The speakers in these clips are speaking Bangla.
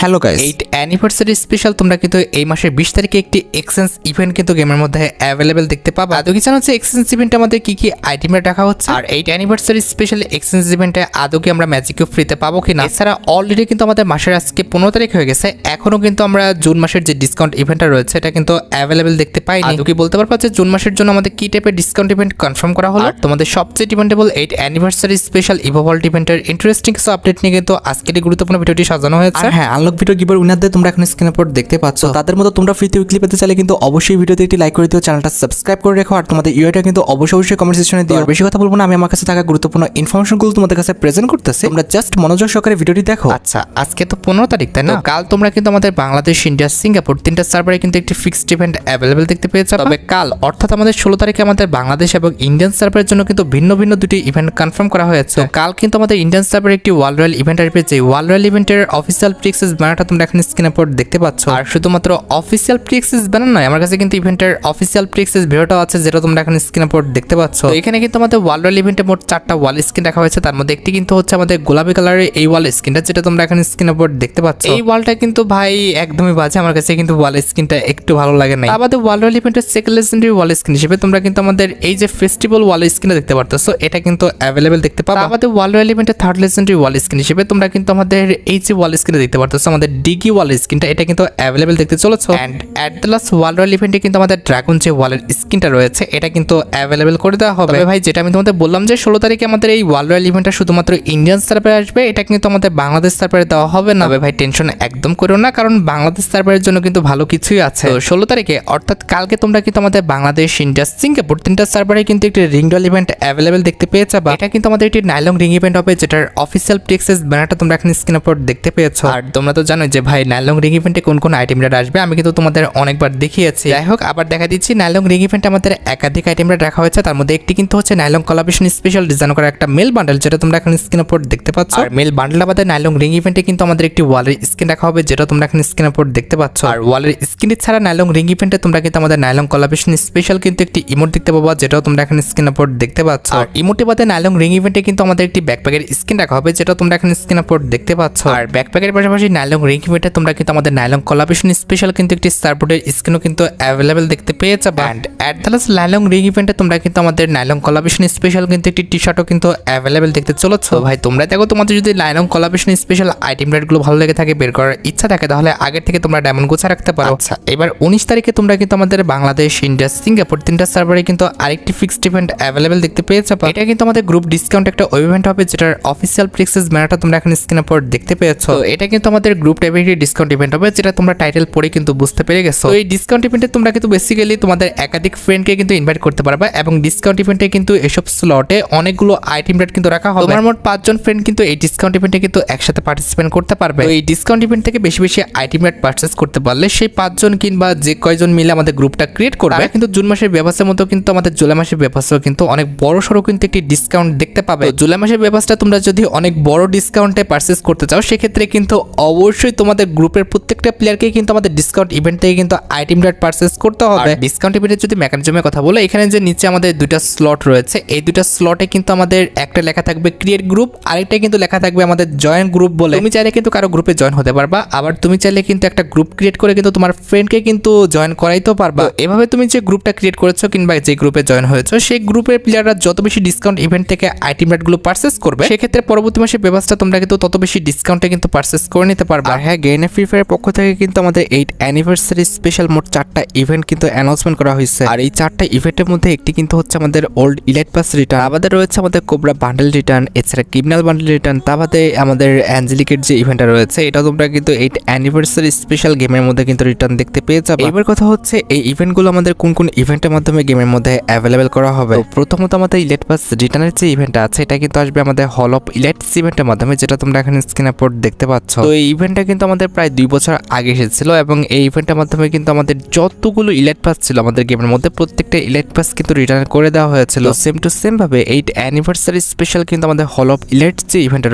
হ্যালো গাইস, 8 অ্যানিভার্সারি স্পেশাল তোমরা কিন্তু এই মাসের 20 তারিখে একটি এক্সচেঞ্জ ইভেন্ট কিন্তু গেমের মধ্যে অ্যাভেলেবেল দেখতে পাবা। আদৌ কি জানো যে এক্সচেঞ্জ ইভেন্টে আমাদের কি কি আইটেমে রাখা হচ্ছে, আর 8 অ্যানিভার্সারি স্পেশাল এক্সচেঞ্জ ইভেন্টে আদৌ কি আমরা ম্যাজিক কিউব ফ্রিতে পাবো কিনা। এছাড়া অলরেডি কিন্তু আমাদের মাসের আজকে 15 তারিখ হয়ে গেছে, এখনো কিন্তু আমরা জুন মাসের যে ডিসকাউন্ট ইভেন্টটা রয়েছে এটা কিন্তু অ্যাভেলেবেল দেখতে পাইনি। আদৌ কি বলতে পারবা যে জুন মাসের জন্য আমাদের কি টাইপের ডিসকাউন্ট ইভেন্ট কনফার্ম করা হলো? তোমাদের সবচেয়ে ডিমান্ডেবল 8 অ্যানিভার্সারি স্পেশাল ইভোভল্ট ইভেন্টের ইন্টারেস্টিং কিছু আপডেট নিয়ে কিন্তু আজকের এই গুরুত্বপূর্ণ ভিডিওটি সাজানো হয়েছে। হ্যাঁ, আনলক ভিডিও গিভার উইনারদের তোমরা এখন স্ক্রিনের উপর দেখতে পাচ্ছ। তাদের মতো তোমরা ফ্রিতে উইকলি পেতে চাইলে কিন্তু অবশ্যই ভিডিওতে একটি লাইক করে দিও, চ্যানেলটা সাবস্ক্রাইব করে রেখো, আর তোমাদের ইউআইটা কিন্তু অবশ্যই কমেন্ট সেকশনে দিও। বেশি কথা বলবো না, আমি আমার কাছে থাকা গুরুত্বপূর্ণ ইনফরমেশনগুলো তোমাদের কাছে প্রেজেন্ট করতেছি, তোমরা জাস্ট মনোযোগ সহকারে ভিডিওটি দেখো। আচ্ছা, আজকে তো 15 তারিখ তাই না? কাল তোমরা কিন্তু আমাদের বাংলাদেশ, ইন্ডিয়া, সিঙ্গাপুর তিনটা সার্ভারে কিন্তু একটি ফিক্সড ইভেন্ট অ্যাভেলেবেল দেখতে পেয়েছে। তবে কাল অর্থাৎ আমাদের 16 তারিখে আমাদের বাংলাদেশ এবং ইন্ডিয়ান সার্ভারের জন্য কিন্তু ভিন্ন ভিন্ন দুটি ইভেন্ট কনফার্ম করা হয়েছে। কাল কিন্তু আমাদের ইন্ডিয়ান সার্ভারে একটি ওয়ার্ল্ড রয়্যাল ইভেন্ট আসবে, যে ওয়ার্ল্ড রয়্যাল ইভেন্টের অফিসিয়াল প্রিএক্সেস ব্যানারটা তোমরা এখন স্ক্রিনের উপর দেখতে পাচ্ছ। আর শুধুমাত্র অফিসিয়াল প্রিএক্সেস ব্যানার নয়, আমার কাছে কিন্তু ইভেন্টের অফিসিয়াল প্রিএক্সেস ভিডিওটাও আছে, যেটা তোমরা এখন স্ক্রিনের উপর দেখতে পাচ্ছ। তো এখানে কিন্তু আমাদের ওয়ার্ল্ড রয়্যাল ইভেন্টে মোট 4টা ওয়াল স্ক্রিন রাখা হয়েছে, তার মধ্যে একটি কিন্তু হচ্ছে আমাদের গোলাপি কালারের এই ওয়াল স্ক্রিনটা, যেটা তোমরা এখন স্ক্রিনের উপর দেখতে পাচ্ছ। এই ওয়ালটা কিন্তু ভাই একদমই বাজে, আমার কাছে কিন্তু ওয়াল স্ক্রিনটা একটু ভালো লাগে না। আমাদের ওয়ার্ল্ড রয়্যাল ইভেন্টের সেকেন্ড লেজেন্ডারি ওয়াল স্ক্রিন হিসেবে তোমরা কিন্তু আমাদের এই যে ফেস্টিভ্যাল ওয়াল স্ক্রিনটা দেখতে পারতেছো, এটা কিন্তু অ্যাভেলেবেল দেখতে পাবে। আমাদের ওয়ার্ল্ড রয়্যাল ইভেন্টের থার্ড লেজেন্ডারি ওয়াল স্ক্রিন হিসেবে তোমরা কিন্তু আমাদের এই যে ওয়াল স্ক্রিনটা দেখতে পারতেছো, আমাদের ডিগি ওয়াল স্ক্রিনটা, এটা কিন্তু অ্যাভেলেবেল দেখতে চলেছে। And at the last world royal ইভেন্টে কিন্তু আমাদের ড্রাগন যে ওয়ালের স্ক্রিনটা রয়েছে, এটা কিন্তু অ্যাভেলেবেল করে দেওয়া হবে। ভাই, যেটা আমি তোমাদের বললাম যে 16 তারিখে আমাদের এই ওয়ার্ল্ড রয়্যাল ইভেন্টটা শুধুমাত্র ইন্ডিয়ান সার্ভারে আসবে, এটা কিন্তু আমাদের বাংলাদেশ সার্ভারে দেওয়া হবে না। ভাই টেনশন একদম করো না, কারণ বাংলাদেশ সার্ভারের জন্য কিন্তু ভালো কিছুই আছে। 16 তারিখে অর্থাৎ কালকে তোমরা কিন্তু আমাদের বাংলাদেশ, ইন্ডিয়া, সিঙ্গাপুর তিনটা সার্ভারে কিন্তু একটি রিং রয়্যাল ইভেন্ট অ্যাভেলেবেল দেখতে পেয়েছে। এটা কিন্তু আমাদের একটি নাইলং রিং ইভেন্ট হবে, যেটার অফিসিয়াল প্রিএক্সেস ব্যানারটা তোমরা এখন স্ক্রিনের উপর দেখতে পেয়েছো। আর তোমরা তো জানো যে ভাই নাইলং রিং ইভেন্টে কোন কোন আইটেমরা আসবে, আমি কিন্তু তোমাদের অনেকবার দেখিয়েছি। যাই হোক, আবার দেখা দিচ্ছি, নাইলং রিং ইভেন্টে আমাদের একাধিক আইটেমরা রাখা হয়েছে, তার মধ্যে একটি কিন্তু হচ্ছে নাইলং কোলাবরেশন স্পেশাল ডিজাইন করা একটা মেল বান্ডেল, যেটা তোমরা এখন স্ক্রিনের উপর দেখতে পাচ্ছ। আর মেল বান্ডেল আমাদের নাইলং রিং ইভেন্টে কিন্তু আমাদের একটি ওয়ালের স্ক্রিন রাখা হবে, যেটা তোমরা এখন স্ক্রিনের উপর দেখতে পাচ্ছ। আর ওয়ালের স্ক্রিন ছাড়া নাইলং রিং ইভেন্টে তোমরা কিন্তু আমাদের নাইলং কোলাবরেশন স্পেশাল কিন্তু একটি ইমোট দেখতে পাবো, যেটাও তোমরা এখন স্ক্রিনের উপর দেখতে পাচ্ছ। আর ইমোটে বাদে নাইলং রিং ইভেন্টে কিন্তু আমাদের একটি ব্যাকপ্যাকের স্ক্রিন রাখা হবে, যেটা তোমরা এখন স্ক্রিনের উপর দেখতে পাচ্ছ। আর ব্যাকপ্যাকের পাশাপাশি নাইলং রিং ইভেন্টে তোমরা কিন্তু আমাদের নাইলং কোলাবরেশন স্পেশাল কিন্তু একটি সার্পোর্টের স্ক্রিনও কিন্তু অ্যাভেলেবেল দেখতে পেয়েছে। And at the last nylon ring ইভেন্টে তোমরা কিন্তু আমাদের নাইলং কোলাবরেশন স্পেশাল কিন্তু একটি টি শার্টও কিন্তু অ্যাভেলেবেল দেখতে চলেছে। ভাই তোমরা দেখো, তোমাদের যদি নাইলং কোলাবরেশন স্পেশাল আইটেম রেটগুলো ভালো লেগে থাকে, বের করার ইচ্ছা থাকে, তাহলে আগের থেকে তোমরা ডায়মন্ড গোছা রাখতে পারো। আচ্ছা, এবার 19 তারিখে তোমরা কিন্তু আমাদের বাংলাদেশ, ইন্ডিয়া, সিঙ্গাপুর তিনটা সার্ভারে কিন্তু আরেকটি ফিক্সড ইভেন্ট অ্যাভেলেবেল দেখতে পেয়েছে। এটা কিন্তু আমাদের গ্রুপ ডিসকাউন্ট একটা ইভেন্ট হবে, যেটার অফিসিয়াল প্রিএক্সেস ব্যানারটা তোমরা এখন স্ক্রিনের উপর দেখতে পেয়েছো। তো এটা কিন্তু আমাদের গ্রুপ টাইপের একটি ডিসকাউন্ট ইভেন্ট হবে, যেটা তোমরা টাইটেল পড়ে কিন্তু বুঝতে পেরে গেছো। তো এই ডিসকাউন্ট ইভেন্টে তোমরা কিন্তু বেসিক্যালি তোমাদের একাধিক ফ্রেন্ডকে কিন্তু ইনভাইট করতে পারবে, এবং ডিসকাউন্ট ইভেন্টে কিন্তু এসব স্লটে অনেকগুলো আইটেম রেট কিন্তু রাখা হবে। তোমার মোট 5 জন ফ্রেন্ড কিন্তু এই ডিসকাউন্ট ইভেন্টে কিন্তু একসাথে পার্টিসিপেট করতে পারবে। তো এই ডিসকাউন্ট ইভেন্ট থেকে বেশি বেশি আইটেম রেট পারচেজ করতে পারলে সেই 5 জন কিংবা যে কয়জন মিলে আমাদের গ্রুপটা ক্রিয়েট করবে, কিন্তু জুন মাসের ব্যবস্থার মতো কিন্তু আমাদের জুলাই মাসের ব্যবস্থাও কিন্তু অনেক বড় সড়ো কিন্তু একটি ডিসকাউন্ট দেখতে পাবে। জুলাই মাসের ব্যবস্থা তোমরা যদি অনেক বড় ডিসকাউন্টে পারচেজ করতে চাও, সেক্ষেত্রে কিন্তু অবশ্যই তোমাদের গ্রুপের প্রত্যেকটা প্লেয়ারকে কিন্তু আমাদের ডিসকাউন্ট ইভেন্ট থেকে কিন্তু আইটেম রেট পারচেজ করতে হবে। ডিসকাউন্ট ইভেন্টের যদি মেকানিজমের কথা বলে, এখানে যে নিচে আমাদের দুইটা স্লট রয়েছে, এই দুইটা স্লটে কিন্তু আমাদের একটা লেখা থাকবে ক্রিয়েট গ্রুপ, আরেকটা কিন্তু লেখা থাকবে আমাদের জয়েন গ্রুপ বলে। তুমি চাইলে কিন্তু কারো গ্রুপে জয়েন হতে পারবা, আবার তুমি চাইলে কিন্তু একটা গ্রুপ ক্রিয়েট করে কিন্তু তোমার ফ্রেন্ডকে কিন্তু জয়েন করাইতেও পারবা। এভাবে তুমি যে গ্রুপটা ক্রিয়েট করেছো কিংবা যে গ্রুপে জয়েন হয়েছো, সেই গ্রুপের প্লেয়াররা যত বেশি ডিসকাউন্ট ইভেন্ট থেকে আইটেম রেটগুলো পারচেজ করবে, সেক্ষেত্রে পরবর্তী মাসের ব্যবস্থা তোমরা কিন্তু তত বেশি ডিসকাউন্টে কিন্তু পারচেজ করে নিতে পারবা। আর হ্যাঁ, গেইন ফ্রি ফায়ারের পক্ষ থেকে কিন্তু আমাদের 8 অ্যানিভার্সারি স্পেশাল মোট 4টা ইভেন্ট কিন্তু অ্যানাউন্সমেন্ট করা হয়েছে। আর এই 4টা ইভেন্টের মধ্যে একটি কিন্তু হচ্ছে আমাদের ওল্ড ইলাইট পাস রিটার্ন, আমাদের রয়েছে আমাদের কোবরা বান্ডেল রিটার্ন, এছাড়া ক্রিমিনাল বান্ডেল রিটার্ন, তা বাদে আমাদের অ্যাঞ্জেলিকের যে ইভেন্টটা রয়েছে, এটা তোমরা কিন্তু 8 অ্যানিভার্সারি স্পেশাল গেমের মধ্যে কিন্তু রিটার্ন দেখতে পেয়ে যাবে। এবার কথা হচ্ছে এই ইভেন্টগুলো আমাদের কোন কোন ইভেন্টের মাধ্যমে গেমের মধ্যে অ্যাভেলেবেল করা হবে। প্রথমত আমাদের ইলাইট পাস রিটার্নের যে ইভেন্টটা আছে, এটা কিন্তু আসবে আমাদের হল অফ ইলাইটস ইভেন্টের মাধ্যমে, যেটা তোমরা এখানে স্ক্রিনের উপর দেখতে পাচ্ছ। তো এই ইভেন্টটা কিন্তু আমাদের প্রায় 2 বছর আগে এসেছিল, এবং এই ইভেন্টের মাধ্যমে কিন্তু আমাদের যতগুলো ইলাইট পাস ছিল আমাদের গেমের মধ্যে, প্রত্যেকটা ইলাইট পাস কিন্তু রিটার্ন করে দেওয়া হয়েছিল। সেম টু সেম ভাবে 8 অ্যানিভার্সারি স্পেশাল কিন্তু আমাদের হল অফ ইলাইটস যে ইভেন্টটা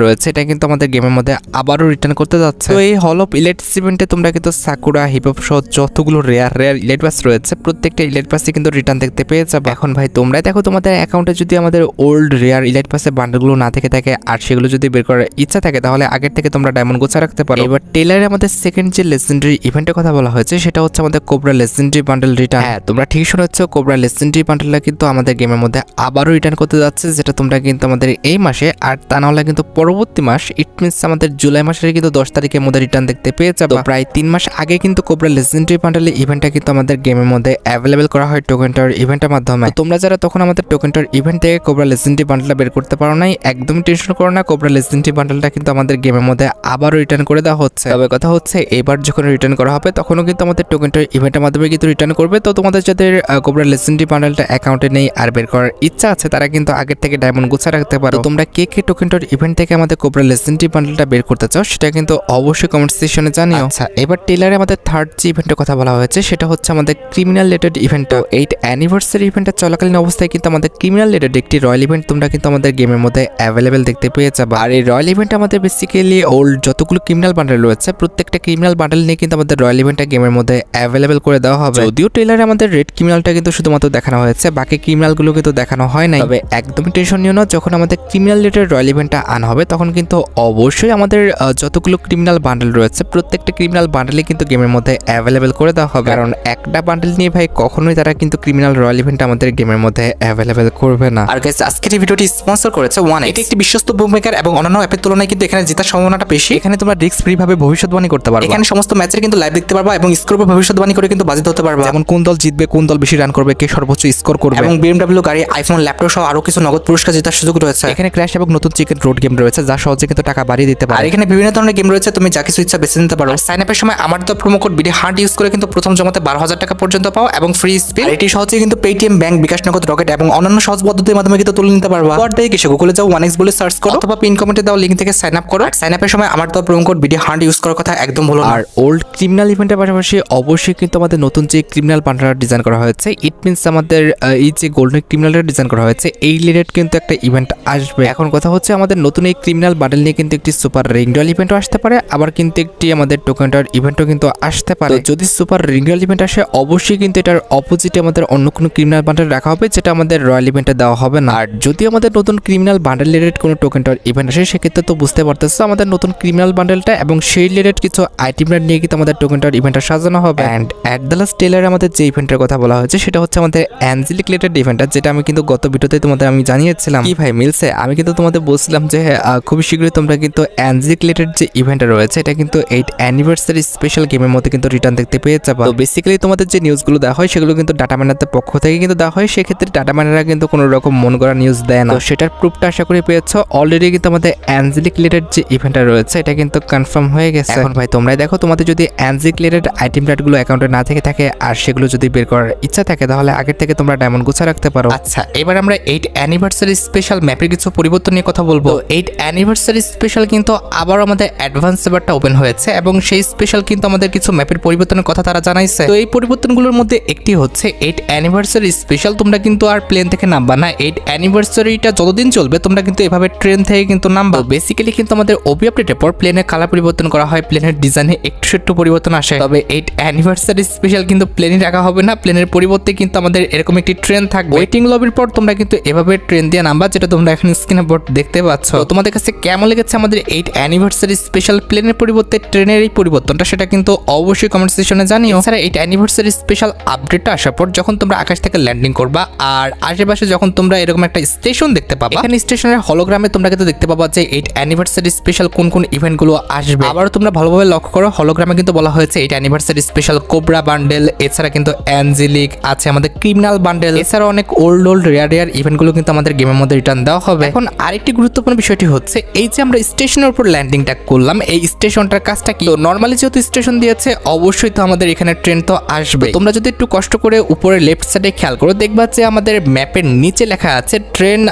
রয়েছে, এটা কিন্তু আমাদের গেমের মধ্যে আবারও রিটার্ন করতে যাচ্ছে। তো এই হল অফ ইলাইটস ইভেন্টে তোমরা কিন্তু সাকুরা, হিপহপ সহ যতগুলো রেয়ার ইলাইট পাস রয়েছে, প্রত্যেকটা ইলাইট পাসে কিন্তু রিটার্ন দেখতে পেয়ে যাবে। এখন ভাই তোমরা দেখো, তোমাদের অ্যাকাউন্টে যদি আমাদের ওল্ড রেয়ার ইলাইট পাসের বান্ডেলগুলো না থেকে থাকে, আর সেগুলো যদি বের করার ইচ্ছা থাকে, তাহলে আগের থেকে তোমরা ডায়মন্ড গোছা রাখতে পারো। এবার টেলারে আমাদের সেকেন্ড যে লেজেন্ডারি ইভেন্টের কথা বলা হয়েছে সেটা হচ্ছে আমাদের কোবরা লেজেন্ডারি বান্ডেল রিটার্ন। হ্যাঁ, তোমরা ঠিক শুনেছ, কোবরা লেজেন্ডারি বান্ডেলটা কিন্তু আমাদের গেমের মধ্যে আবারও রিটার্ন করতে যাচ্ছে, যেটা তোমরা কিন্তু আমাদের এই মাসে আর তা না হলে কিন্তু পরবর্তী মাস, ইট মিনস আমাদের জুলাই মাসের কিন্তু 10 তারিখের মধ্যে রিটার্ন দেখতে পেয়ে যাবে। প্রায় 3 মাস আগে কিন্তু কোবরা লেজেন্ডারি বান্ডেলের ইভেন্টটা কিন্তু আমাদের গেমের মধ্যে অ্যাভেলেবেল করা হয় টোকেন টাওয়ার ইভেন্টের মাধ্যমে। তোমরা যারা তখন আমাদের টোকেন টাওয়ার ইভেন্ট থেকে কোবরা লেজেন্ডারি বান্ডেলটা বের করতে পারো নাই, একদমই টেনশন করো না, কোবরা লেজেন্ডারি বান্ডেলটা কিন্তু আমাদের গেমের মধ্যে আবারও রিটার্ন করে দেওয়া হচ্ছে। তবে কথা হচ্ছে এবার যখন রিটার্ন করা হবে তখনও কিন্তু আমাদের টোকেন টাওয়ার ইভেন্টের মাধ্যমে কিন্তু রিটার্ন করবে। তো তোমাদের যাদের কোবরা লেজেন্ডারি বান্ডেলটা অ্যাকাউন্টে নেই আর বের করার ইচ্ছা আছে তারা কিন্তু আগের থেকে ডায়মন্ড গুছা রাখতে পারো। তোমরা কে কে টোকেন টাওয়ার ইভেন্ট থেকে আমাদের কোবরা লেজেন্ডারি বান্ডেলটা বের করতে চাও সেটা কিন্তু অবশ্যই কমেন্ট সেকশনে জানিও। আচ্ছা, এবার টেলারে আমাদের থার্ড যে ইভেন্টের কথা বলা হয়েছে সেটা হচ্ছে আমাদের ক্রিমিনাল রিলেটেড ইভেন্ট। 8 অ্যানিভার্সারি ইভেন্টটা চলাকালীন অবস্থায় কিন্তু আমাদের ক্রিমিনাল রিলেটেড একটি রয়্যাল ইভেন্ট তোমরা কিন্তু আমাদের গেমের মধ্যে অ্যাভেলেবেল দেখতে পেয়ে যাবে। আর এই রয়্যাল ইভেন্ট আমাদের বেসিক্যালি ওল্ড যতগুলো ক্রিমিনাল বান্ডেল রয়েছে প্রত্যেকটা ক্রিমিনাল বান্ডেল নিয়ে কিন্তু আমাদের রয়্যাল ইভেন্টটা গেমের মধ্যে অ্যাভেলেবেল করে দেওয়া হবে। যদিও ট্রেলারে আমাদের রেড ক্রিমিনালটা কিন্তু শুধুমাত্র দেখানো হয়েছে, বাকি ক্রিমিনালগুলো কিন্তু দেখানো হয় নাই। তবে একদমই টেনশন নিও না, যখন আমাদের ক্রিমিনাল রিলেটেড রয়্যাল ইভেন্টটা আনা হবে তখন কিন্তু অবশ্যই আমাদের যতগুলো ক্রিমিনাল বান্ডেল রয়েছে প্রত্যেকটা ক্রিমিনাল বান্ডেলই কিন্তু গেমের মধ্যে অ্যাভেলেবেল করে দেওয়া হবে। কারণ একটা বান্ডেল নিয়ে ভাই কখনোই তারা কিন্তু ক্রিমিনাল রয়্যাল ইভেন্ট আমাদের গেমের মধ্যে অ্যাভেলেবেল করবে না। আর গাইস, আজকের এই ভিডিওটি স্পন্সর করেছে 1x। এটি একটি বিশ্বস্ত বুকমেকার এবং অন্যান্য অ্যাপের তুলনায় কিন্তু এখানে জেতার সম্ভাবনাটা বেশি। এখানে তোমরা রিস্ক ফ্রি ভাবে ভবিষ্যৎবাণী করতে পারবে। এখানে সমস্ত ম্যাচের কিন্তু লাইভ দেখতে পারবা এবং স্কোর উপর ভবিষ্যৎবাণী করে কিন্তু বাজিত হতে পারবা, যেমন কোন দল জিতবে, কোন দল বেশি রান করবে, কে সর্বোচ্চ স্কোর করবে, এবং BMW গাড়ি, আইফোন, ল্যাপটপ সহ আরো কিছু নগদ পুরস্কার জেতার সুযোগ রয়েছে। এখানে ক্র্যাশ এবং নতুন চিকেন রোড গেম রয়েছে যা সহজে কিন্তু টাকা বাড়িয়ে দিতে পারে। আর এখানে বিভিন্ন ধরনের গেম রয়েছে, তুমি যা কিছু ইচ্ছা বেছে নিতে পারো। সাইন আপের সময় আমার তো promo code BD heart use করে কিন্তু প্রথম জমাতে 12,000 টাকা পর্যন্ত পাও এবং ফ্রি স্পিন। এটি সহজে কিন্তু পেটিএম, ব্যাংক, বিকাশ নগদ, রকেট এবং অন্যান্য সহজ পদ্ধতির মাধ্যমে কিন্তু তুলে নিতে পারবা। পর দিয়ে কিছু গুগলে যাও, 1x বলে সার্চ করো অথবা পিন কমেন্টে দেওয়া লিংক থেকে সাইন আপ করো। আর সাইন আপের সময় আমার তো promo code BD heart use করার কথা একদম ভুলো না। আর ওল্ড ক্রিমিনাল ইভেন্টের পাশাপাশি অবশ্যই কিন্তু আমাদের নতুন যে ক্রিমিনাল বান্ডেলটা ডিজাইন করা হয়েছে, ইট মিনস আমাদের এই যে গোল্ডেন ক্রিমিনালটা ডিজাইন করা হয়েছে এই রিলেটেড কিন্তু একটা ইভেন্ট আসবে। এখন কথা হচ্ছে আমাদের নতুন এই ক্রিমিনাল বান্ডেল নিয়ে কিন্তু একটি সুপার রিংডল ইভেন্টও আসতে পারে, আবার কিন্তু একটি আমাদের টোকেন টাওয়ার ইভেন্টও কিন্তু আসতে পারে। যদি সুপার রিংডল ইভেন্ট আসে অবশ্যই কিন্তু এটার অপোজিটে আমাদের অন্য কোনো ক্রিমিনাল বান্ডেল রাখা হবে যেটা আমাদের রয়্যাল ইভেন্টে দেওয়া হবে না। আর যদি আমাদের নতুন ক্রিমিনাল বান্ডেল রিলেটেড কোনো টোকেন টাওয়ার ইভেন্ট আসে সেক্ষেত্রে তো বুঝতে পারতেছো আমাদের নতুন ক্রিমিনাল বান্ডেলটা এবং সেই রিলেটেড কিছু আইটেমটা নিয়ে কিন্তু আমাদের টোকেন টাওয়ার ইভেন্টটা সাজানো হবে। অ্যান্ড অ্যাট দ্য লাস্ট টেলারে আমাদের যে ইভেন্টের কথা বলা হয়েছে সেটা হচ্ছে আমাদের অ্যাঞ্জেলিক রিলেটেড ইভেন্টটা, যেটা আমি কিন্তু গত ভিডিওতে তোমাদের আমি জানিয়েছিলাম। কি ভাই মিলছে? আমি কিন্তু তোমাদের বলছিলাম যে খুবই শীঘ্রই তোমরা কিন্তু অ্যাঞ্জেলিক রিলেটেড যে ইভেন্টটা রয়েছে এটা কিন্তু 8 অ্যানিভার্সারি স্পেশাল গেমের মধ্যে কিন্তু রিটার্ন দেখতে পেয়ে যাবে। তো বেসিক্যালি তোমাদের যে নিউজগুলো দেওয়া হয় সেগুলো কিন্তু ডাটা মাইনারদের পক্ষ থেকে কিন্তু দেওয়া হয়, সেক্ষেত্রে ডাটা মাইনাররা কিন্তু কোনো রকম মন গড়া নিউজ দেয় না। তো সেটার প্রুফটা আশা করি পেয়েছো। অলরেডি কিন্তু আমাদের অ্যাঞ্জেলিক রিলেটেড যে ইভেন্টটা রয়েছে এটা কিন্তু কনফার্ম হয়ে গেছে। এখন ভাই তোমরাই দেখো, তোমাদের যদি অ্যাঞ্জেলিক রিলেটেড আইটেম প্যাডগুলো অ্যাকাউন্টে না থেকে থাকে আর সেগুলো যদি বের করার ইচ্ছা থাকে তাহলে আগের থেকে তোমরা ডায়মন্ড গুছা রাখতে পারো। আচ্ছা, এবার আমরা 8 অ্যানিভার্সারি স্পেশাল ম্যাপের কিছু পরিবর্তন নিয়ে কথা বলবো। 8 অ্যানিভার্সারি স্পেশাল কিন্তু আবার আমাদের অ্যাডভান্স সার্ভারটা ওপেন হয়েছে এবং সেই স্পেশাল কিন্তু আমাদের কিছু ম্যাপের পরিবর্তনের কথা তারা জানাইছে। তো এই পরিবর্তনগুলোর মধ্যে একটি হচ্ছে 8 অ্যানিভার্সারি স্পেশাল তোমরা কিন্তু আর প্লেন থেকে নামবা না। 8 অ্যানিভার্সারিটা যতদিন চলবে তোমরা কিন্তু এভাবে ট্রেন থেকে কিন্তু নামবা। বেসিক্যালি কিন্তু আমাদের ওবি আপডেটের পর প্লেনের কালার পরিবর্তন করা হয়, প্লেনের ডিজাইনে একটু পরিবর্তন আসে। তবে 8 অ্যানিভার্সারি স্পেশাল কিন্তু প্লেনই রাখা হবে না, প্লেনের পরিবর্তে কিন্তু আমাদের এরকম একটি ট্রেন থাকবে। ওয়েটিং লবির পর তোমরা কিন্তু এভাবে ট্রেন দিয়ে নামবা, যেটা তোমরা এখন স্ক্রিনে বোর্ড দেখতে পাচ্ছ। তো তোমাদের কাছে কেমন লেগেছে আমাদের 8 অ্যানিভার্সারি স্পেশাল প্লেনের পরিবর্তে ট্রেনের এই পরিবর্তনটা, সেটা কিন্তু অবশ্যই কমেন্ট সেকশনে জানিও। এছাড়া 8 অ্যানিভার্সারি স্পেশাল আপডেটটা আসার পর যখন তোমরা আকাশ থেকে ল্যান্ডিং করবা আর আশেপাশে যখন তোমরা এরকম একটা স্টেশন দেখতে পাবা, এখানে স্টেশনের হলোগ্রামে তোমরা কিন্তু দেখতে পাবা যে 8 অ্যানিভার্সারি স্পেশাল কোন কোন ইভেন্টগুলো আসবে। আবার তোমরা ভালোভাবে লক্ষ্য করো, হলোগ্রামে কিন্তু বলা হয়েছে 8 অ্যানিভার্সারি স্পেশাল কোবরা বান্ডেল, এছাড়া কিন্তু অ্যাঞ্জেলিক আছে, আমাদের ক্রিমিনাল বান্ডেল, এছাড়া অনেক ওল্ড রেয়ার ইভেন্টগুলো কিন্তু আমাদের গেমের মধ্যে রিটার্ন দেওয়া হবে। এখন আরেকটি গুরুত্বপূর্ণ বিষয়টি হচ্ছে এই যে আমরা স্টেশনের উপর ল্যান্ডিংটা করলাম, এই স্টেশনটার কাজটা কি? তো নর্মালি যেহেতু স্টেশন দিয়েছে অবশ্যই তো আমাদের এখানে ট্রেন তো আসবে। তোমরা যদি একটু কষ্ট করে উপরে লেফট সাইডে খেয়াল করো দেখবা যে আমাদের ম্যাপের নিচে লেখা আছে ট্রেন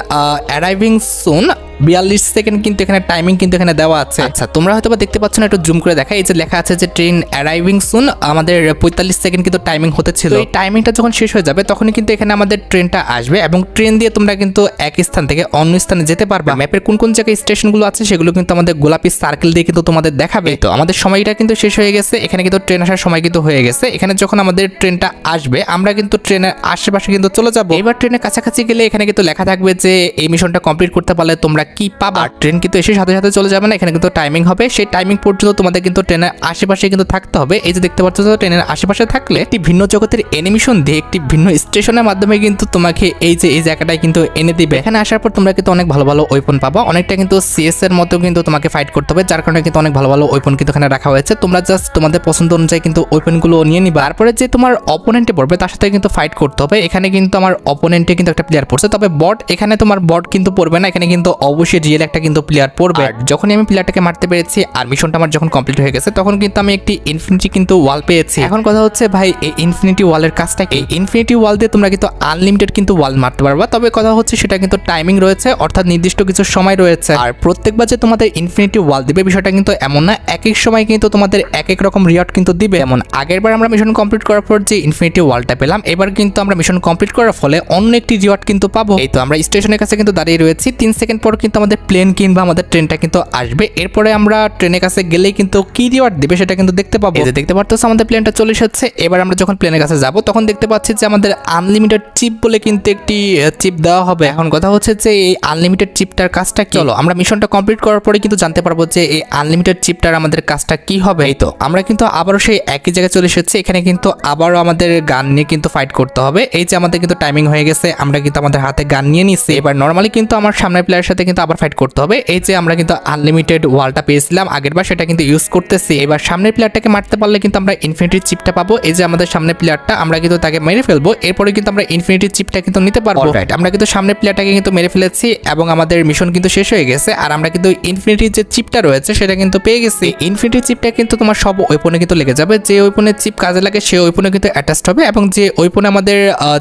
অ্যারাইভিং সুন 42 সেকেন্ড কিন্তু এখানে টাইমিং কিন্তু এখানে দেওয়া আছে। আচ্ছা, তোমরা হয়তো দেখতে পাচ্ছ না, একটু জুম করে দেখা, এই যে লেখা আছে যে ট্রেন অ্যারাইভিং সুন, আমাদের 45 সেকেন্ড কিন্তু টাইমিং হতে ছিল। এই টাইমিংটা যখন শেষ হয়ে যাবে তখনই কিন্তু এখানে আমাদের ট্রেনটা আসবে এবং ট্রেন দিয়ে তোমরা কিন্তু এক স্থান থেকে অন্য স্থানে যেতে পারবে। ম্যাপের কোন কোন জায়গায় স্টেশনগুলো আছে সেগুলো কিন্তু আমাদের গোলাপি সার্কেল দিয়ে কিন্তু তোমাদের দেখাবে। তো আমাদের সময়টা কিন্তু শেষ হয়ে গেছে, এখানে কিন্তু ট্রেন আসার সময় কিন্তু হয়ে গেছে। এখানে যখন আমাদের ট্রেনটা আসবে আমরা কিন্তু ট্রেনের আশেপাশে কিন্তু চলে যাব। এবার ট্রেনের কাছাকাছি গেলে এখানে কিন্তু লেখা থাকবে যে এই মিশনটা কমপ্লিট করতে পারলে তোমরা কি পাবা। ট্রেন কিন্তু এসে সাথে সাথে চলে যাবে না, এখানে কিন্তু টাইমিং হবে, সেই টাইমিং পর্যন্ত তোমাদের কিন্তু ট্রেনের আশেপাশে কিন্তু থাকতে হবে। এই যে দেখতে পাচ্ছ ট্রেনের আশেপাশে থাকলে একটি ভিন্ন জগতের অ্যানিমেশন দিয়ে একটি ভিন্ন স্টেশনের মাধ্যমে কিন্তু তোমাকে এই জায়গাটায় কিন্তু এনে দিবে। এখানে আসার পর তোমরা কিন্তু অনেক ভালো ভালো ওয়েপন পাবা, অনেকটা কিন্তু সিএস এর মতো কিন্তু তোমাকে ফাইট করতে হবে, যার কারণে কিন্তু অনেক ভালো ভালো ওয়েপন কিন্তু এখানে রাখা হয়েছে। তোমরা জাস্ট তোমাদের পছন্দ অনুযায়ী কিন্তু ওয়েপনগুলো নিয়ে নিবা। তারপরে যে তোমার অপোনেন্টে পড়বে তার সাথে কিন্তু ফাইট করতে হবে। এখানে কিন্তু আমার অপোনেন্টে কিন্তু একটা প্লেয়ার পড়ছে, তবে বট এখানে তোমার বট কিন্তু পড়বে না, এখানে কিন্তু অবশ্যই রিয়েল একটা কিন্তু প্লেয়ার পড়বে। আর যখনই আমি প্লেয়ারটাকে মারতে পেরেছি আর মিশনটা আমার যখন কমপ্লিট হয়ে গেছে তখন কিন্তু আমি একটি ইনফিনিটি কিন্তু ওয়াল পেয়েছি। এখন কথা হচ্ছে ভাই এই ইনফিনিটি ওয়ালের কাজটা কি? ইনফিনিটি ওয়াল দিয়ে তোমরা কিন্তু আনলিমিটেড কিন্তু ওয়াল মারতে পারবা, তবে কথা হচ্ছে সেটা কিন্তু টাইমিং রয়েছে, অর্থাৎ নির্দিষ্ট কিছু সময় রয়েছে। আর প্রত্যেকবার যে তোমাদের ইনফিনিটি ওয়াল দিবে বিষয়টা কিন্তু এমন না, এক এক সময় কিন্তু তোমাদের এক এক রকম রিওয়ার্ড কিন্তু দিবে। যেমন আগের বার আমরা মিশন কমপ্লিট করার পর যে ইনফিনিটি ওয়ালটা পেলাম, এবার কিন্তু আমরা মিশন কমপ্লিট করার ফলে অন্য একটি রিওয়ার্ড কিন্তু পাবো। এই তো আমরা স্টেশনের কাছে কিন্তু দাঁড়িয়ে রয়েছি, 3 সেকেন্ড পর কিন্তু আমাদের প্লেন কিংবা আমাদের ট্রেনটা কিন্তু আসবে। এরপরে আমরা ট্রেনের কাছে গেলেই কিন্তু কি রিওয়ার্ড দিবে সেটা কিন্তু দেখতে পাবো। এই যে দেখতে পাচ্ছ আমাদের প্লেনটা চলে এসেছে। এবার আমরা যখন প্লেনের কাছে যাব তখন দেখতে পাচ্ছি যে আমাদের আনলিমিটেড চিপ বলে কিন্তু একটি চিপ দেওয়া হবে। এখন কথা হচ্ছে যে এই আনলিমিটেড চিপটার কাজটা কি? চলো আমরা মিশনটা কমপ্লিট করার পরে কিন্তু জানতে পারবো যে এই আনলিমিটেড চিপটার আমাদের কাজটা কি হবে। এই তো আমরা কিন্তু আবারও সেই একই জায়গায় চলে এসেছি, এখানে কিন্তু আবারও আমাদের গান নিয়ে কিন্তু ফাইট করতে হবে। এই যে আমাদের কিন্তু টাইমিং হয়ে গেছে, আমরা কিন্তু আমাদের হাতে গান নিয়ে নিচ্ছি। এবার নর্মালি কিন্তু আমার সামনের প্লেয়ারের সাথে কিন্তু আবার ফাইট করতে হবে। এই যে আমরা কিন্তু আনলিমিটেড ওয়ালটা পেয়েছিলাম আগেরবার, সেটা কিন্তু ইউজ করতেছি। এবার সামনের প্লেয়ারটাকে মারতে পারলে কিন্তু আমরা ইনফিনিটি চিপটা পাবো। এই যে আমাদের সামনে প্লেয়ারটা, আমরা কিন্তু তাকে মেরে ফেলবো, এরপরে কিন্তু আমরা ইনফিনিটি চিপটা কিন্তু নিতে পারবো। রাইট, আমরা কিন্তু সামনের প্লেয়ারটাকে কিন্তু মেরে ফেলেছি এবং আমাদের মিশন কিন্তু শেষ হয়ে গেছে। আর আমরা কিন্তু ইনফিনিটি যে চিপটা রয়েছে সেটা কিন্তু পেয়ে গেছি। ইনফিনিটি চিপটা কিন্তু তোমার সব ওয়েপনে কিন্তু লেগে যাবে, যে ওয়েপনের চিপ কাজে লাগে সেই ওয়েপনে কিন্তু অ্যাটাচড হবে, এবং যে ওয়েপনে আমাদের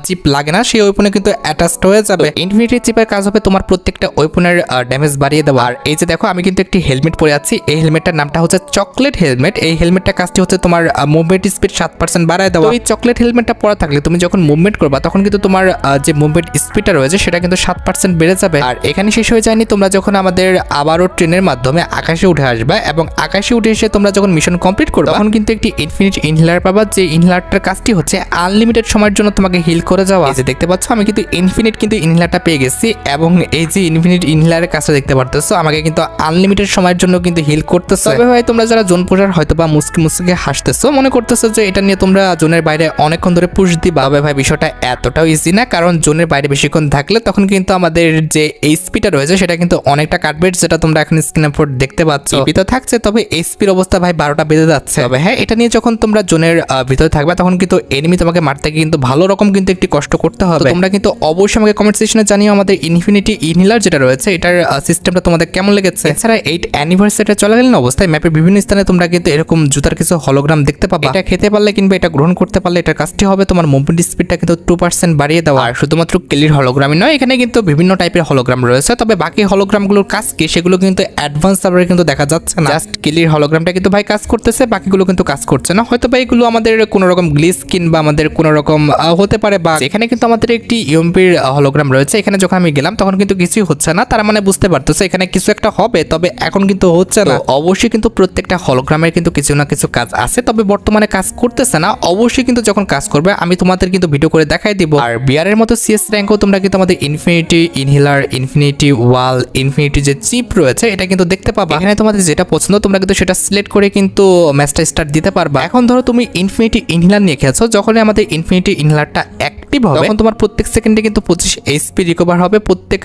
চিপ লাগে না সেই ওয়েপনে কিন্তু অ্যাটাচড হয়ে যাবে। ইনফিনিটি চিপের কাজ হবে তোমার প্রত্যেকটা ওয়েপনের ড্যামেজ বাড়িয়ে দেওয়া। আর এই যে দেখো আমি কিন্তু একটি হেলমেট পরে আছি, এই হেলমেটটার নামটা হচ্ছে চকলেট হেলমেট। এই হেলমেটটা কাজটি হচ্ছে তোমার মুভমেন্ট স্পিড 7% বাড়ায় দেওয়া। এই চকলেট হেলমেটটা পরা থাকলে তুমি যখন মুভমেন্ট করবা তখন কিন্তু তোমার যে মুভমেন্ট স্পিডটা রয়েছে সেটা কিন্তু 7% বেড়ে যাবে। আর এখানে শেষ হয়ে যায়নি, তোমরা যখন আমাদের আবারও ট্রেনের মাধ্যমে আকাশে উঠে আসবে এবং আকাশে উঠে এসে তোমরা যখন মিশন কমপ্লিট করবে তখন কিন্তু একটি ইনফিনিট ইনহেলার পাবা, যে ইনহেলারটার কাজটি হচ্ছে আনলিমিটেড সময়ের জন্য তোমাকে হিল করে যাওয়া। এই যে দেখতে পাচ্ছ আমি কিন্তু ইনফিনিট কিন্তু ইনহেলারটা পেয়ে গেছি, এবং এই যে ইনফিনিট ইনহেলারের কাজটা দেখতে পারতেছো আমাকে কিন্তু আনলিমিটেড সময়ের জন্য কিন্তু হিল করতেছে। তবে ভাই তোমরা যারা জোন পুষার হয়তো বা মুসকি মুসকি হাসতেছো, মনে করতেছো যে এটা নিয়ে তোমরা জোনের বাইরে অনেকক্ষণ ধরে পুশ দিবা। তবে ভাই বিষয়টা এতটাও ইজি না, কারণ জোনের বাইরে বেশিক্ষণ থাকলে তখন কিন্তু আমাদের যে এইচপিটা রয়েছে সেটা কিন্তু অনেকটা কাটবে, যেটা তোমরা এখন স্ক্রিনের উপর দেখতে পাচ্ছ। এইচপি তো থাকছে, তবে এইচপির অবস্থা ভাই 12টা বেজে যাচ্ছে। তবে হ্যাঁ, এটা নিয়ে যখন তোমরা জোনের ভিতরে থাকবে তখন কিন্তু এনিমি তোমাকে মারতে কিন্তু ভালো রকম কিন্তু একটি কষ্ট করতে হবে। তোমরা কিন্তু অবশ্যই আমাকে কমেন্ট সেকশনে জানিও আমাদের ইনফিনিটি ইনহিলার যেটা রয়েছে এটার সিস্টেমটা তোমাদের কেমন লেগেছে। এছাড়া 8 অ্যানিভার্সারিটা চলাকালীন অবস্থায় ম্যাপের বিভিন্ন স্থানে তোমরা কিন্তু এরকম জুতার কিছু হলোগ্রাম দেখতে পাবে। এটা খেতে পারলে কিংবা এটা গ্রহণ করতে পারলে এটার কাজটি হবে তোমার মুভমেন্ট স্পিডটা কিন্তু 2% বাড়িয়ে দেওয়া। আর শুধুমাত্র কেলির হলোগ্রামই নয়, এখানে কিন্তু বিভিন্ন টাইপের হলোগ্রাম রয়েছে, তবে বাকি হলোগ্রামগুলোর কাজ কি সেগুলো কিন্তু অ্যাডভান্স সার্ভারে কিন্তু দেখা যাচ্ছে না। জাস্ট কেলির হলোগ্রামটা কিন্তু ভাই কাজ করতেছে, বাকিগুলো কিন্তু কাজ করছে না। হয়তো বা এগুলো আমাদের কোনো রকম গ্লিচ কিংবা আমাদের কোনো রকম হতে পারে। বা এখানে কিন্তু আমাদের একটি ইউএমপির হলোগ্রাম রয়েছে, এখানে যখন আমি গেলাম তখন কিন্তু কিছুই হচ্ছে না, তার মানে বুঝতে পারতেছে এখানে কিছু একটা হবে, তবে এখন কিন্তু হচ্ছে না। অবশ্যই কিন্তু প্রত্যেকটা হলোগ্রামের কিন্তু কিছু না কিছু কাজ আছে, তবে বর্তমানে কাজ করতেছে না। অবশ্যই কিন্তু যখন কাজ করবে আমি তোমাদের কিন্তু ভিডিও করে দেখাই দিব। আর বিআরের মতো সিএস র্যাঙ্কও তোমরা কিন্তু আমাদের ইনফিনিটি ইনহেলার, ইনফিনিটি ওয়াল, ইনফিনিটি যে চিপ রয়েছে এটা কিন্তু দেখতে পাবা। এখানে তোমাদের যেটা পছন্দ তোমরা কিন্তু সেটা সিলেক্ট করে কিন্তু ম্যাচটা স্টার্ট দিতে পারবা। এখন ধরো তুমি ইনফিনিটি ইনহেলার নিয়ে খেলছো, যখনই আমাদের ইনফিনিটি ইনহেলারটা অ্যাক্টিভ হবে তখন তোমার প্রত্যেক সেকেন্ডে কিন্তু 25 এইচপি রিকভার হবে, প্রত্যেক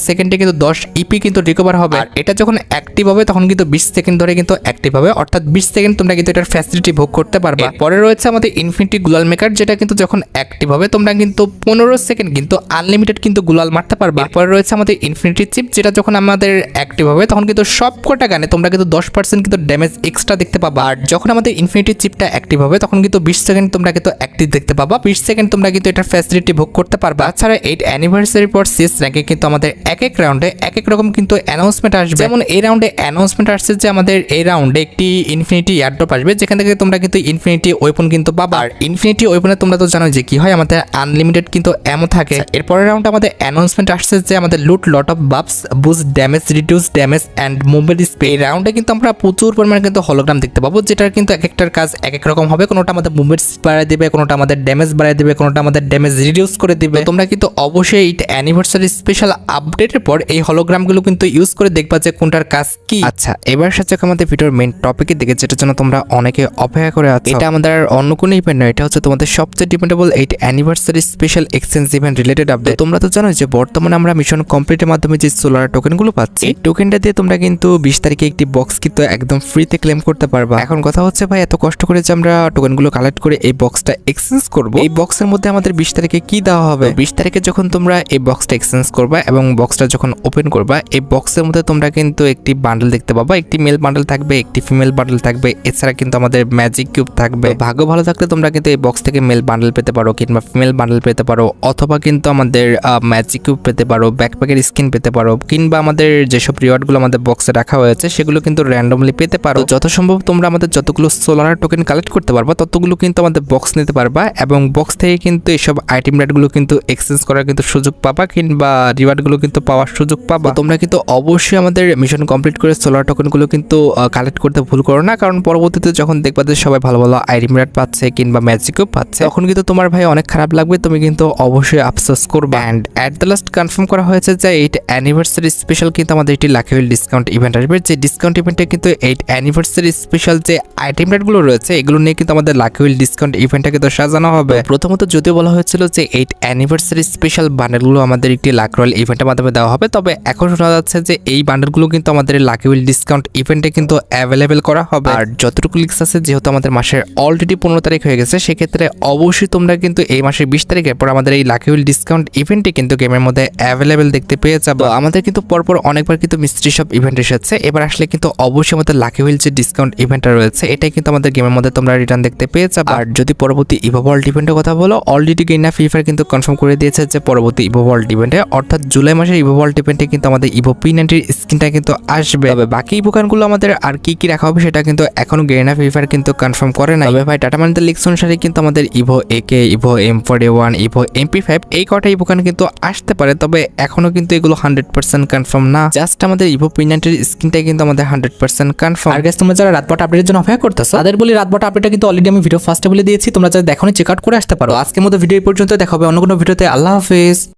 সেকেন্ডে কিন্তু 10 ইপি কিন্তু রিকভার হবে। আর এটা যখন অ্যাক্টিভ হবে তখন কিন্তু 20 সেকেন্ড ধরে কিন্তু অ্যাক্টিভ হবে, অর্থাৎ 20 সেকেন্ড তোমরা কিন্তু এটার ফ্যাসিলিটি ভোগ করতে পারবে। পরে রয়েছে আমাদের ইনফিনিটি গুলাল মেকার, যেটা কিন্তু যখন অ্যাক্টিভ হবে তোমরা কিন্তু 15 সেকেন্ড কিন্তু আনলিমিটেড কিন্তু গুলাল মারতে পারবে। পরে রয়েছে আমাদের ইনফিনিটি চিপ, যেটা যখন আমাদের অ্যাক্টিভ হবে তখন কিন্তু সবকটা গানে তোমরা কিন্তু 10% কিন্তু ড্যামেজ এক্সট্রা দেখতে পাবা। আর যখন আমাদের ইনফিনিটি চিপটা অ্যাক্টিভ হবে তখন কিন্তু 20 সেকেন্ড তোমরা কিন্তু অ্যাক্টিভ দেখতে পাবা, 20 সেকেন্ড তোমরা কিন্তু এটার ফ্যাসিলিটি ভোগ করতে পারবা। তাছাড়া 8 অ্যানিভার্সারি পর সিএস র্যাঙ্কে কিন্তু আমাদের এক এক রাউন্ডে এক এক রকম কিন্তু অ্যানাউন্সমেন্ট আসবে। যেমন এই রাউন্ডে অ্যানাউন্সমেন্ট আসছে যে আমাদের এই রাউন্ডে একটি ইনফিনিটি এয়ারড্রপ আসবে, যেখান থেকে তোমরা কিন্তু ইনফিনিটি ওয়েপন কিন্তু পাবা। আর ইনফিনিটি ওয়েপনে তোমরা তো জানো যে কি হয়, আমাদের আনলিমিটেড কিন্তু এমন থাকে। এরপরের রাউন্ডে আমাদের অ্যানাউন্সমেন্ট আসছে যে আমাদের loot lot of buffs, boost damage, reduce damage and movement speed. এই রাউন্ডে কিন্তু আমরা প্রচুর পরিমাণে কিন্তু হলোগ্রাম দেখতে পাবো, যেটার কিন্তু এক একটার কাজ এক এক রকম হবে। কোনোটা আমাদের মুভমেন্ট স্পিড বাড়ায় দিবে, কোনোটা আমাদের ড্যামেজ বাড়ায় দিবে, কোনোটা আমাদের ড্যামেজ রিডিউস করে দিবে। তোমরা কিন্তু অবশ্যই 8 অ্যানিভার্সারি স্পেশাল আপডেটের পর এই হলোগ্রামগুলো কিন্তু ইউজ করে দেখবা যে কোনটার কাজ কি। আচ্ছা, এবার আসা যাক আমাদের ভিডিওর মেইন টপিকের দিকে, যেটার জন্য তোমরা অনেকে অপেক্ষা করে আছো। এটা আমাদের আর অন্য কোনো ইভেন্ট নয়, এটা হচ্ছে তোমাদের সবচেয়ে dependable 8 anniversary special exchange event related update. তোমরা তো জানো যে বর্তমানে আমরা মিশন কমপ্লিটের মাধ্যমে যে সোলার টোকেনগুলো পাচ্ছি, এই টোকেনটা দিয়ে তোমরা কিন্তু 20 তারিখে একটি বক্স কিন্তু একদম ফ্রিতে ক্লেম করতে পারবা। এখন কথা হচ্ছে ভাই, এত কষ্ট করে যে আমরা টোকেনগুলো কালেক্ট করে এই বক্সটা এক্সচেঞ্জ করব, এই বক্সের মধ্যে আমাদের 20 তারিখে কি দেওয়া হবে? 20 তারিখে যখন তোমরা এই বক্সটা এক্সচেঞ্জ করবা এবং বক্সটা যখন ওপেন করবা, এই বক্সের মধ্যে তোমরা কিন্তু একটি বান্ডেল দেখতে পাবা। একটি মেল বান্ডেল থাকবে, একটি ফিমেল বান্ডেল থাকবে, এছাড়া কিন্তু আমাদের ম্যাজিক কিউব থাকবে। ভাগ্য ভালো থাকলে তোমরা কিন্তু এই বক্স থেকে মেল বান্ডেল পেতে পারো কিংবা ফিমেল বান্ডেল পেতে পারো, অথবা কিন্তু আমাদের ম্যাজিক কিউব পেতে পারো, ব্যাকপ্যাকের স্কিন পেতে পারো, কিংবা আমাদের যেসব রিওয়ার্ডগুলো আমাদের বক্সে রাখা হয়েছে সেগুলো কিন্তু র্যান্ডমলি পেতে পারো। যত সম্ভব তোমরা আমাদের যতগুলো সোলার টোকেন কালেক্ট করতে পারবা ততগুলো কিন্তু আমাদের বক্স নিতে পারবা এবং বক্স থেকে কিন্তু এইসব আইটেম রেটগুলো কিন্তু এক্সচেঞ্জ করার কিন্তু সুযোগ পাবা কিংবা রিওয়ার্ডগুলো কিন্তু পাওয়ার সুযোগ পাবা। তোমরা কিন্তু অবশ্যই আমাদের মিশন কমপ্লিট করে সোলার টোকেনগুলো কিন্তু কালেক্ট করতে ভুল করো না, কারণ পরবর্তীতে যখন দেখবা যে সবাই ভালো ভালো আইটেম রেট পাচ্ছে কিংবা ম্যাজিকও পাচ্ছে, তখন কিন্তু তোমার ভাই অনেক খারাপ লাগবে, তুমি কিন্তু অবশ্যই আফসোস করবে। And at the last confirm করা হয়েছে যে 8 অ্যানিভার্সারি স্পেশাল কিন্তু আমাদের একটি লাকি হুইল ডিসকাউন্ট ইভেন্ট আসবে। যে ডিসকাউন্ট ইভেন্টে কিন্তু 8 অ্যানিভার্সারি স্পেশাল যে আইটেম রেটগুলো রয়েছে এগুলো নিয়ে কিন্তু আমাদের লাকি হুইল ডিসকাউন্ট ইভেন্টটাকে তো সাজানো হবে। প্রথমত যদিও বলা হয়েছিল যে 8 অ্যানিভার্সারি স্পেশাল বান্ডেলগুলো আমাদের একটি লাকি হুইল ইভেন্টের মাধ্যমে দেওয়া হবে, তবে এখন শোনা যাচ্ছে যে এই বান্ডেলগুলো কিন্তু আমাদের লাকি হুইল ডিসকাউন্ট ইভেন্টে কিন্তু অ্যাভেলেবেল করা হবে। আর যতটুকু লিক্স আছে, যেহেতু আমাদের মাসের অলরেডি 15 তারিখ হয়ে গেছে, সেক্ষেত্রে অবশ্যই তোমরা কিন্তু এই মাসের 20 তারিখের পর আমাদের এই লাকি হুইল ডিসকাউন্ট ইভেন্টে কিন্তু গেমের মধ্যে অ্যাভেলেবেল দেখতে পেয়ে যাবে। আমাদের কিন্তু পরপর অনেকবার কিন্তু মিস্ট্রি শপ ইভেন্ট এসেছে, এবার আসলে কিন্তু অবশ্যই আমাদের লাকি হুইল যে ডিসকাউন্ট ইভেন্টটা রয়েছে এটাই কিন্তু আমাদের গেমের মধ্যে তোমরা রিটার্ন দেখতে পেয়ে যাবে। আর যদি পরবর্তী ইভো ওয়ার্ল্ড ইভেন্টের কথা বলো, অলরেডি গেইনা ফ্রি ফায়ার কিন্তু কনফার্ম করে দিয়েছে যে পরবর্তী ইভো ওয়ার্ল্ড ইভেন্টে অর্থাৎ জুলাই মাসের ইভো ওয়ার্ল্ড ইভেন্টে কিন্তু আমাদের ইভো P90 স্কিনটা কিন্তু আসবে। তবে বাকি ইভোকানগুলো আমাদের আর কি কি রাখা হবে সেটা কিন্তু এখনো গেইনা ফ্রি ফায়ার কিন্তু কনফার্ম করে না। তবে ভাই টাটা মানিতে লিক্স অনুসারে কিন্তু আমাদের Ivo AK, Ivo M41, Ivo MP5 এই কটা ইভোকান কিন্তু আসতে পারে, তবে এখনো কিন্তু এগুলো 100% কনফার্ম না। জাস্ট আমাদের ইভো P90 স্কিনটাই কিন্তু আমাদের 100% কনফার্ম। আর গাইস, তোমরা যারা রাতবাট আপডেটের জন্য অপেক্ষা করতেছো তাদের বলি রাতবাট আপডেটটা কিন্তু অলরেডি আমি ভিডিও ফার্স্টে বলে দিয়েছি, তোমরা যারা দেখোনি চেক আউট করে আসতে পারো। আজকের মতো ভিডিও এই পর্যন্ত, দেখা হবে অন্য কোনো ভিডিওতে। আল্লাহ হাফেজ।